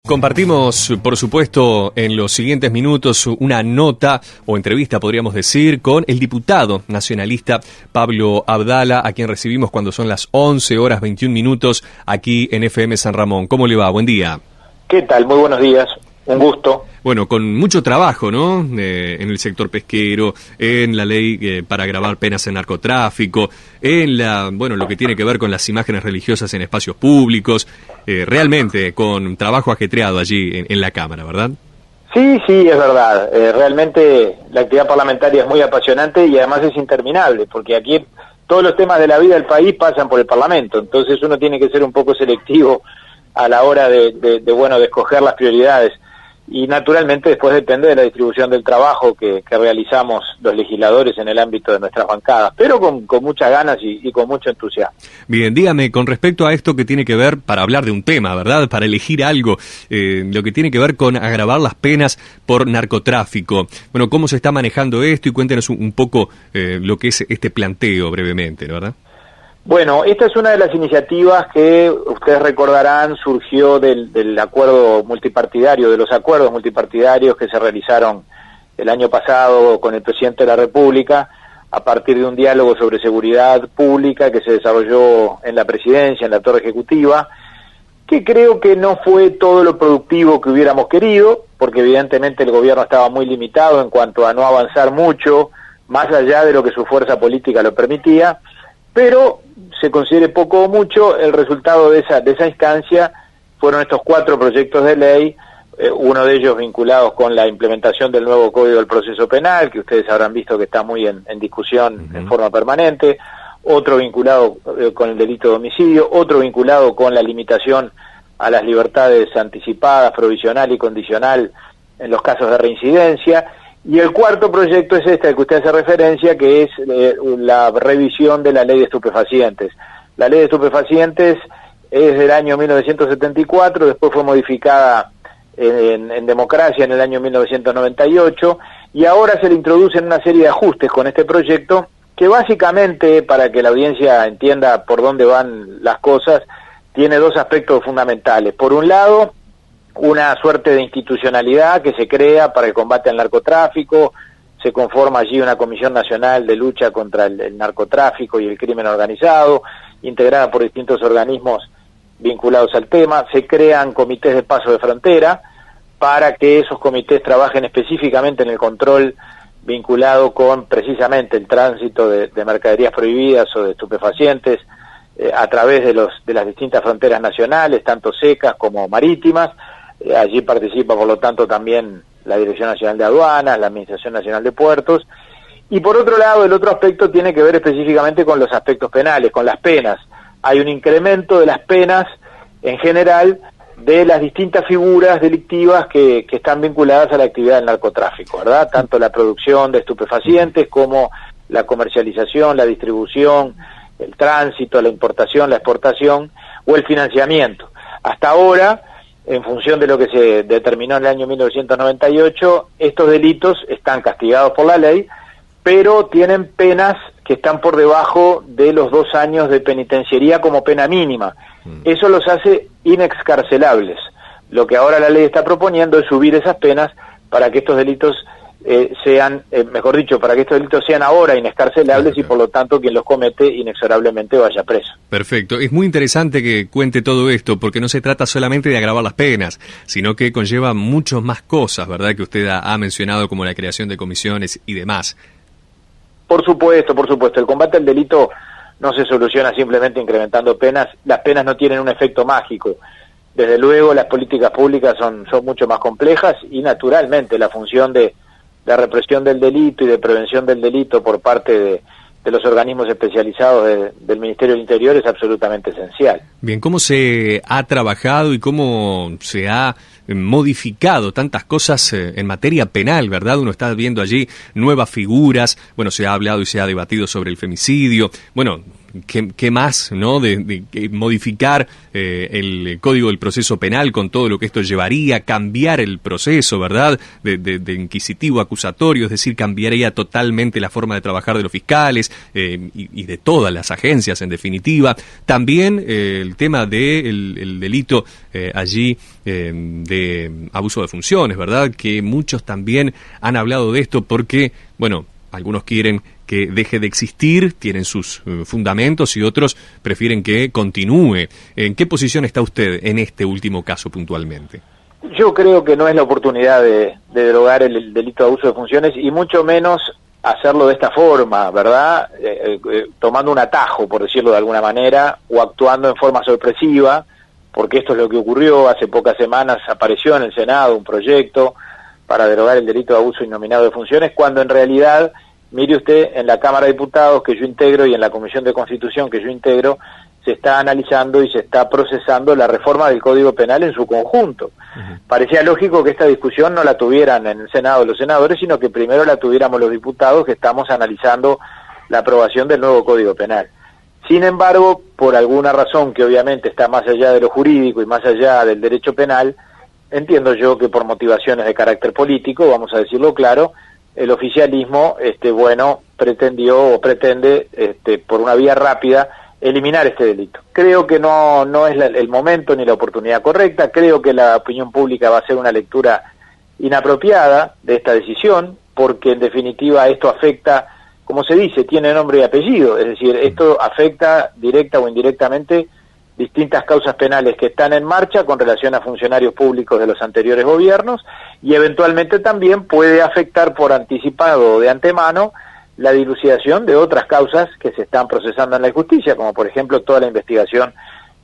Compartimos, por supuesto, en los siguientes minutos una nota o entrevista, podríamos decir, con el diputado nacionalista Pablo Abdala, a quien recibimos cuando son las 11:21 aquí en FM San Ramón. ¿Cómo le va? Buen día. ¿Qué tal? Muy buenos días. Un gusto. Bueno, con mucho trabajo, ¿no? En el sector pesquero, en la ley para agravar penas en narcotráfico, en lo que tiene que ver con las imágenes religiosas en espacios públicos, realmente con trabajo ajetreado allí en la Cámara, ¿verdad? Sí, es verdad. Realmente la actividad parlamentaria es muy apasionante y además es interminable, porque aquí todos los temas de la vida del país pasan por el Parlamento, entonces uno tiene que ser un poco selectivo a la hora de escoger las prioridades. Y naturalmente después depende de la distribución del trabajo que realizamos los legisladores en el ámbito de nuestras bancadas, pero con muchas ganas y con mucho entusiasmo. Bien, dígame, con respecto a esto que tiene que ver, para hablar de un tema, ¿verdad?, para elegir algo, lo que tiene que ver con agravar las penas por narcotráfico. Bueno, ¿cómo se está manejando esto? Y cuéntenos un poco lo que es este planteo brevemente, ¿verdad? Bueno, esta es una de las iniciativas que ustedes recordarán surgió del acuerdo multipartidario, de los acuerdos multipartidarios que se realizaron el año pasado con el presidente de la República a partir de un diálogo sobre seguridad pública que se desarrolló en la presidencia, en la torre ejecutiva, que creo que no fue todo lo productivo que hubiéramos querido, porque evidentemente el gobierno estaba muy limitado en cuanto a no avanzar mucho, más allá de lo que su fuerza política lo permitía, pero se considere poco o mucho, el resultado de esa instancia fueron estos 4 proyectos de ley, uno de ellos vinculados con la implementación del nuevo Código del Proceso Penal, que ustedes habrán visto que está muy en discusión en forma permanente, otro vinculado con el delito de homicidio, otro vinculado con la limitación a las libertades anticipadas, provisional y condicional en los casos de reincidencia. Y el cuarto proyecto es este al que usted hace referencia, que es la revisión de la ley de estupefacientes. La ley de estupefacientes es del año 1974, después fue modificada en democracia en el año 1998, y ahora se le introducen una serie de ajustes con este proyecto, que básicamente, para que la audiencia entienda por dónde van las cosas, tiene 2 aspectos fundamentales. Por un lado, una suerte de institucionalidad que se crea para el combate al narcotráfico, se conforma allí una Comisión Nacional de Lucha contra el Narcotráfico y el Crimen Organizado, integrada por distintos organismos vinculados al tema, se crean comités de paso de frontera para que esos comités trabajen específicamente en el control vinculado con precisamente el tránsito de mercaderías prohibidas o de estupefacientes a través de las distintas fronteras nacionales, tanto secas como marítimas. Allí participa, por lo tanto, también la Dirección Nacional de Aduanas, la Administración Nacional de Puertos. Y por otro lado, el otro aspecto tiene que ver específicamente con los aspectos penales, con las penas. Hay un incremento de las penas, en general, de las distintas figuras delictivas que están vinculadas a la actividad del narcotráfico, ¿verdad? Tanto la producción de estupefacientes como la comercialización, la distribución, el tránsito, la importación, la exportación o el financiamiento. Hasta ahora, en función de lo que se determinó en el año 1998, estos delitos están castigados por la ley, pero tienen penas que están por debajo de los 2 años de penitenciaría como pena mínima. Eso los hace inexcarcelables. Lo que ahora la ley está proponiendo es subir esas penas para que estos delitos para que estos delitos sean ahora inescarcelables y por lo tanto quien los comete inexorablemente vaya preso. Perfecto. Es muy interesante que cuente todo esto porque no se trata solamente de agravar las penas, sino que conlleva muchas más cosas, ¿verdad?, que usted ha mencionado, como la creación de comisiones y demás. Por supuesto. El combate al delito no se soluciona simplemente incrementando penas. Las penas no tienen un efecto mágico. Desde luego las políticas públicas son mucho más complejas y naturalmente la función de represión del delito y de prevención del delito por parte de los organismos especializados del Ministerio del Interior es absolutamente esencial. Bien, ¿cómo se ha trabajado y cómo se ha modificado tantas cosas en materia penal, verdad? Uno está viendo allí nuevas figuras, bueno, se ha hablado y se ha debatido sobre el femicidio, bueno, qué más, ¿no? De modificar el Código del Proceso Penal con todo lo que esto llevaría, cambiar el proceso, ¿verdad? De inquisitivo, acusatorio, es decir, cambiaría totalmente la forma de trabajar de los fiscales y de todas las agencias, en definitiva. También el tema del delito allí de abuso de funciones, ¿verdad? Que muchos también han hablado de esto porque, bueno, algunos quieren que deje de existir, tienen sus fundamentos, y otros prefieren que continúe. ¿En qué posición está usted en este último caso puntualmente? Yo creo que no es la oportunidad de derogar el delito de abuso de funciones, y mucho menos hacerlo de esta forma, ¿verdad? Tomando un atajo, por decirlo de alguna manera, o actuando en forma sorpresiva, porque esto es lo que ocurrió. Hace pocas semanas apareció en el Senado un proyecto para derogar el delito de abuso innominado de funciones, cuando en realidad, mire usted, en la Cámara de Diputados que yo integro y en la Comisión de Constitución que yo integro, se está analizando y se está procesando la reforma del Código Penal en su conjunto. Parecía lógico que esta discusión no la tuvieran en el Senado los senadores, sino que primero la tuviéramos los diputados, que estamos analizando la aprobación del nuevo Código Penal. Sin embargo, por alguna razón que obviamente está más allá de lo jurídico y más allá del derecho penal, entiendo yo que por motivaciones de carácter político, vamos a decirlo claro, el oficialismo, pretendió o pretende, por una vía rápida, eliminar este delito. Creo que no es el momento ni la oportunidad correcta. Creo que la opinión pública va a hacer una lectura inapropiada de esta decisión, porque en definitiva esto afecta, como se dice, tiene nombre y apellido, es decir, esto afecta directa o indirectamente distintas causas penales que están en marcha con relación a funcionarios públicos de los anteriores gobiernos, y eventualmente también puede afectar por anticipado o de antemano la dilucidación de otras causas que se están procesando en la justicia, como por ejemplo toda la investigación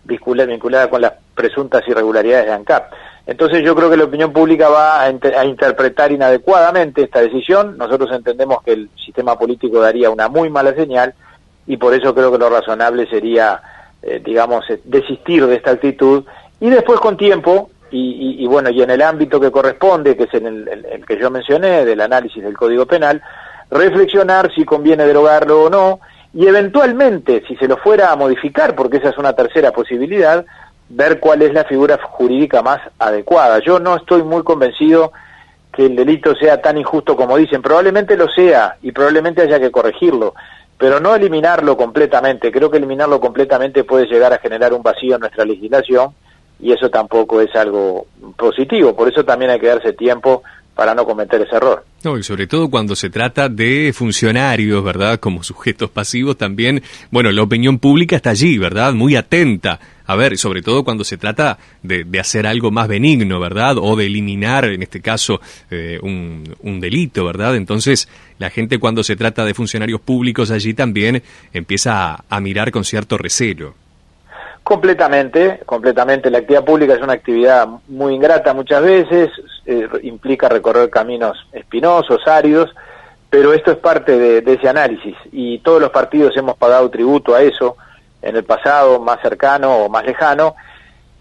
vinculada con las presuntas irregularidades de ANCAP. Entonces yo creo que la opinión pública va a interpretar inadecuadamente esta decisión. Nosotros entendemos que el sistema político daría una muy mala señal, y por eso creo que lo razonable sería desistir de esta actitud, y después con tiempo, y en el ámbito que corresponde, que es en el que yo mencioné, del análisis del Código Penal, reflexionar si conviene derogarlo o no, y eventualmente, si se lo fuera a modificar, porque esa es una tercera posibilidad, ver cuál es la figura jurídica más adecuada. Yo no estoy muy convencido que el delito sea tan injusto como dicen. Probablemente lo sea, y probablemente haya que corregirlo, pero no eliminarlo completamente. Creo que eliminarlo completamente puede llegar a generar un vacío en nuestra legislación, y eso tampoco es algo positivo. Por eso también hay que darse tiempo para no cometer ese error. No, y sobre todo cuando se trata de funcionarios, ¿verdad?, como sujetos pasivos también, la opinión pública está allí, ¿verdad?, muy atenta. A ver, sobre todo cuando se trata de hacer algo más benigno, ¿verdad?, o de eliminar, en este caso, un delito, ¿verdad? Entonces, la gente, cuando se trata de funcionarios públicos, allí también empieza a mirar con cierto recelo. Completamente. La actividad pública es una actividad muy ingrata muchas veces, implica recorrer caminos espinosos, áridos, pero esto es parte de ese análisis, y todos los partidos hemos pagado tributo a eso en el pasado, más cercano o más lejano,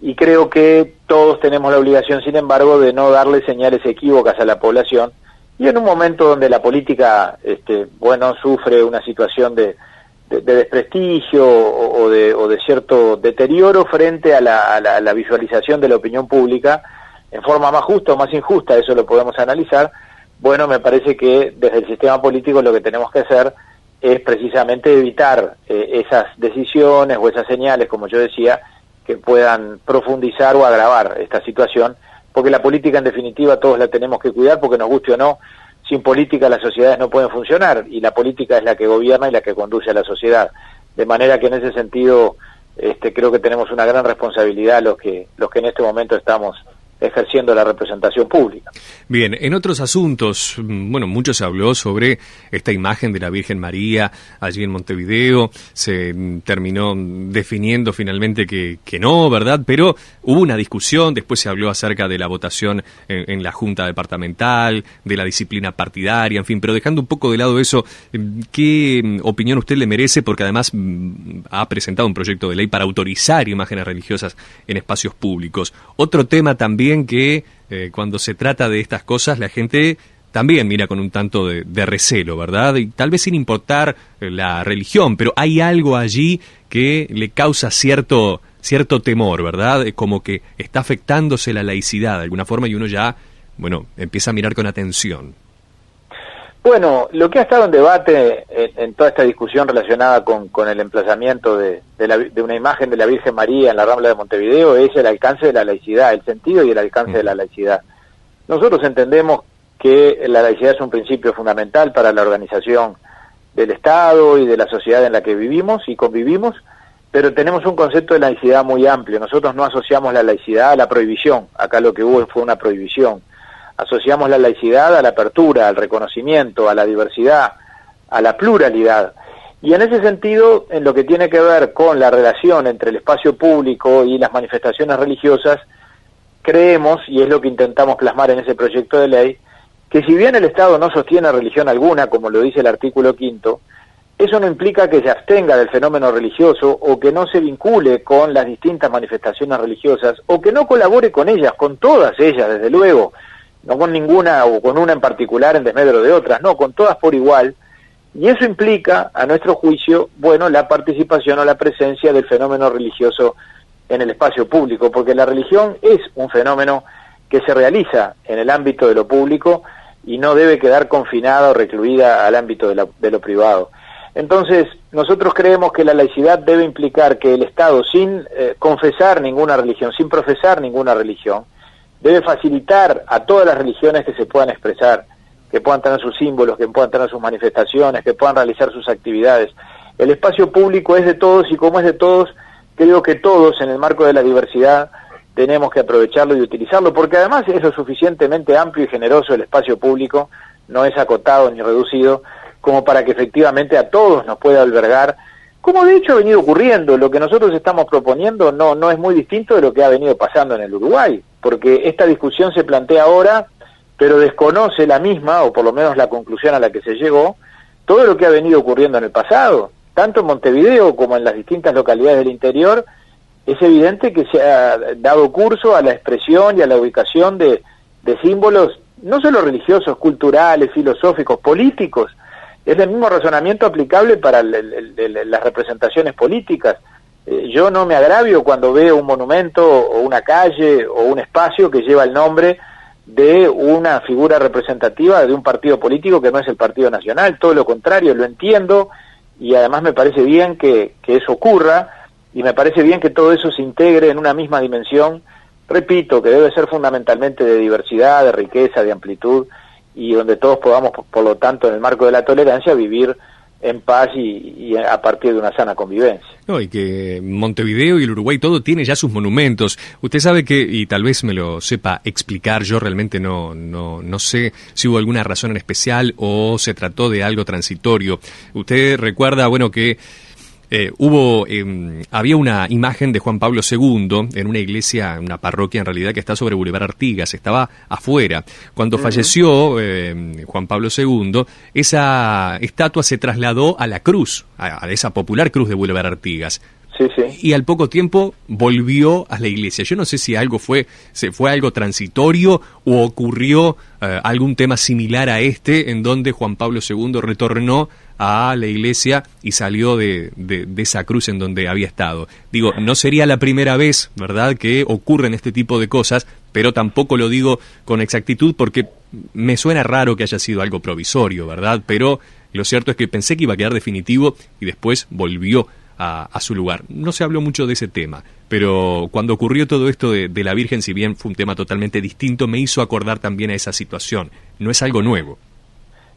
y creo que todos tenemos la obligación, sin embargo, de no darle señales equívocas a la población, y en un momento donde la política sufre una situación de desprestigio o de cierto deterioro frente a la visualización de la opinión pública, en forma más justa o más injusta, eso lo podemos analizar. Me parece que desde el sistema político lo que tenemos que hacer es precisamente evitar esas decisiones o esas señales, como yo decía, que puedan profundizar o agravar esta situación, porque la política, en definitiva, todos la tenemos que cuidar, porque nos guste o no, sin política las sociedades no pueden funcionar, y la política es la que gobierna y la que conduce a la sociedad. De manera que en ese sentido creo que tenemos una gran responsabilidad los que en este momento estamos ejerciendo la representación pública. Bien, en otros asuntos, mucho se habló sobre esta imagen de la Virgen María allí en Montevideo. Se terminó definiendo finalmente que no, ¿verdad? Pero hubo una discusión, después se habló acerca de la votación en la Junta Departamental, de la disciplina partidaria, en fin, pero dejando un poco de lado eso, ¿qué opinión usted le merece? Porque además ha presentado un proyecto de ley para autorizar imágenes religiosas en espacios públicos. Otro tema también que cuando se trata de estas cosas la gente también mira con un tanto de recelo, ¿verdad? Y tal vez sin importar la religión, pero hay algo allí que le causa cierto temor, ¿verdad? Como que está afectándose la laicidad de alguna forma y uno ya, bueno, empieza a mirar con atención. Bueno, lo que ha estado en debate en toda esta discusión relacionada con el emplazamiento de una imagen de la Virgen María en la Rambla de Montevideo es el alcance de la laicidad, el sentido y el alcance de la laicidad. Nosotros entendemos que la laicidad es un principio fundamental para la organización del Estado y de la sociedad en la que vivimos y convivimos, pero tenemos un concepto de laicidad muy amplio. Nosotros no asociamos la laicidad a la prohibición, acá lo que hubo fue una prohibición. Asociamos la laicidad a la apertura, al reconocimiento, a la diversidad, a la pluralidad. Y en ese sentido, en lo que tiene que ver con la relación entre el espacio público y las manifestaciones religiosas, creemos, y es lo que intentamos plasmar en ese proyecto de ley, que si bien el Estado no sostiene religión alguna, como lo dice el artículo 5, eso no implica que se abstenga del fenómeno religioso o que no se vincule con las distintas manifestaciones religiosas o que no colabore con ellas, con todas ellas, desde luego, no con ninguna o con una en particular en desmedro de otras, no, con todas por igual, y eso implica, a nuestro juicio, bueno, la participación o la presencia del fenómeno religioso en el espacio público, porque la religión es un fenómeno que se realiza en el ámbito de lo público y no debe quedar confinada o recluida al ámbito de lo privado. Entonces, nosotros creemos que la laicidad debe implicar que el Estado, sin confesar ninguna religión, sin profesar ninguna religión, debe facilitar a todas las religiones que se puedan expresar, que puedan tener sus símbolos, que puedan tener sus manifestaciones, que puedan realizar sus actividades. El espacio público es de todos y como es de todos, creo que todos en el marco de la diversidad tenemos que aprovecharlo y utilizarlo, porque además es lo suficientemente amplio y generoso el espacio público, no es acotado ni reducido, como para que efectivamente a todos nos pueda albergar, como de hecho ha venido ocurriendo. Lo que nosotros estamos proponiendo no es muy distinto de lo que ha venido pasando en el Uruguay, porque esta discusión se plantea ahora, pero desconoce la misma, o por lo menos la conclusión a la que se llegó, todo lo que ha venido ocurriendo en el pasado, tanto en Montevideo como en las distintas localidades del interior. Es evidente que se ha dado curso a la expresión y a la ubicación de símbolos, no solo religiosos, culturales, filosóficos, políticos. Es el mismo razonamiento aplicable para las representaciones políticas. Yo no me agravio cuando veo un monumento o una calle o un espacio que lleva el nombre de una figura representativa de un partido político que no es el Partido Nacional, todo lo contrario, lo entiendo y además me parece bien que eso ocurra y me parece bien que todo eso se integre en una misma dimensión, repito, que debe ser fundamentalmente de diversidad, de riqueza, de amplitud y donde todos podamos, por lo tanto, en el marco de la tolerancia, vivir en paz y a partir de una sana convivencia. No, y que Montevideo y el Uruguay todo tiene ya sus monumentos. Usted sabe que, y tal vez me lo sepa explicar, yo realmente no sé si hubo alguna razón en especial o se trató de algo transitorio. Usted recuerda, bueno, que había una imagen de Juan Pablo II en una iglesia, una parroquia en realidad que está sobre Boulevard Artigas, estaba afuera. Cuando falleció Juan Pablo II, esa estatua se trasladó a la cruz, a esa popular cruz de Boulevard Artigas. Sí, sí. Y al poco tiempo volvió a la iglesia. Yo no sé si fue algo transitorio o ocurrió algún tema similar a este, en donde Juan Pablo II retornó a la iglesia y salió de esa cruz en donde había estado. Digo, no sería la primera vez, ¿verdad?, que ocurren este tipo de cosas, pero tampoco lo digo con exactitud porque me suena raro que haya sido algo provisorio, ¿verdad? Pero lo cierto es que pensé que iba a quedar definitivo y después volvió a su lugar. No se habló mucho de ese tema, pero cuando ocurrió todo esto de la Virgen, si bien fue un tema totalmente distinto, me hizo acordar también a esa situación. No es algo nuevo.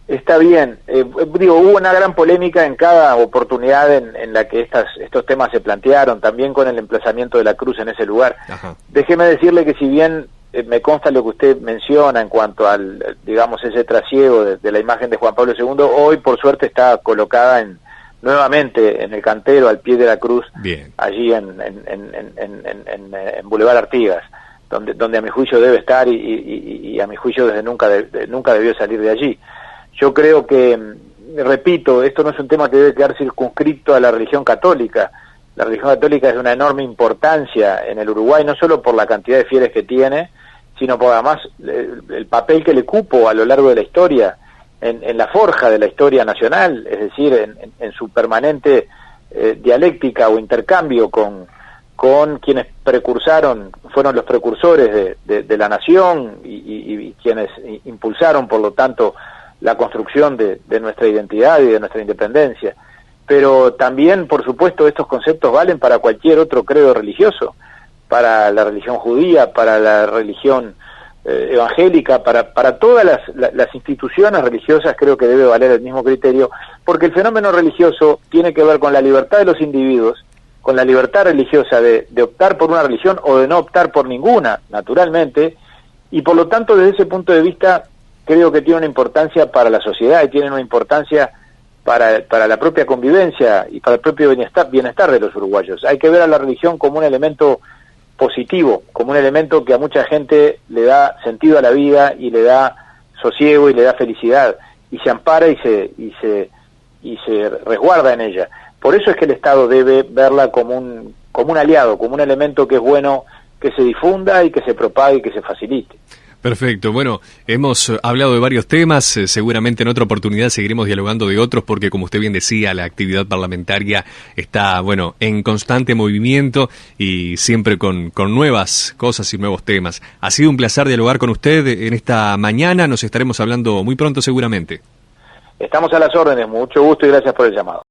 Está bien. Hubo una gran polémica en cada oportunidad en la que estos temas se plantearon, también con el emplazamiento de la cruz en ese lugar. Ajá. Déjeme decirle que si bien me consta lo que usted menciona en cuanto al, digamos, ese trasiego de la imagen de Juan Pablo II, hoy por suerte está colocada nuevamente en el cantero al pie de la cruz. Bien. Allí en Boulevard Artigas, donde a mi juicio debe estar y a mi juicio nunca debió salir de allí. Yo creo que, repito, esto no es un tema que debe quedar circunscrito a la religión católica. La religión católica es de una enorme importancia en el Uruguay, no solo por la cantidad de fieles que tiene, sino por además el papel que le cupo a lo largo de la historia, en la forja de la historia nacional, es decir, en su permanente dialéctica o intercambio con quienes fueron los precursores de la nación y quienes impulsaron, por lo tanto, la construcción de nuestra identidad y de nuestra independencia. Pero también, por supuesto, estos conceptos valen para cualquier otro credo religioso, para la religión judía, para la religión evangélica, para todas las instituciones religiosas. Creo que debe valer el mismo criterio, porque el fenómeno religioso tiene que ver con la libertad de los individuos, con la libertad religiosa de optar por una religión o de no optar por ninguna, naturalmente, y por lo tanto, desde ese punto de vista, creo que tiene una importancia para la sociedad y tiene una importancia para la propia convivencia y para el propio bienestar de los uruguayos. Hay que ver a la religión como un elemento positivo, como un elemento que a mucha gente le da sentido a la vida y le da sosiego y le da felicidad, y se ampara y se resguarda en ella. Por eso es que el Estado debe verla como un aliado, como un elemento que es bueno que se difunda y que se propague y que se facilite. Perfecto. Bueno, hemos hablado de varios temas, seguramente en otra oportunidad seguiremos dialogando de otros porque, como usted bien decía, la actividad parlamentaria está, bueno, en constante movimiento y siempre con nuevas cosas y nuevos temas. Ha sido un placer dialogar con usted en esta mañana, nos estaremos hablando muy pronto seguramente. Estamos a las órdenes, mucho gusto y gracias por el llamado.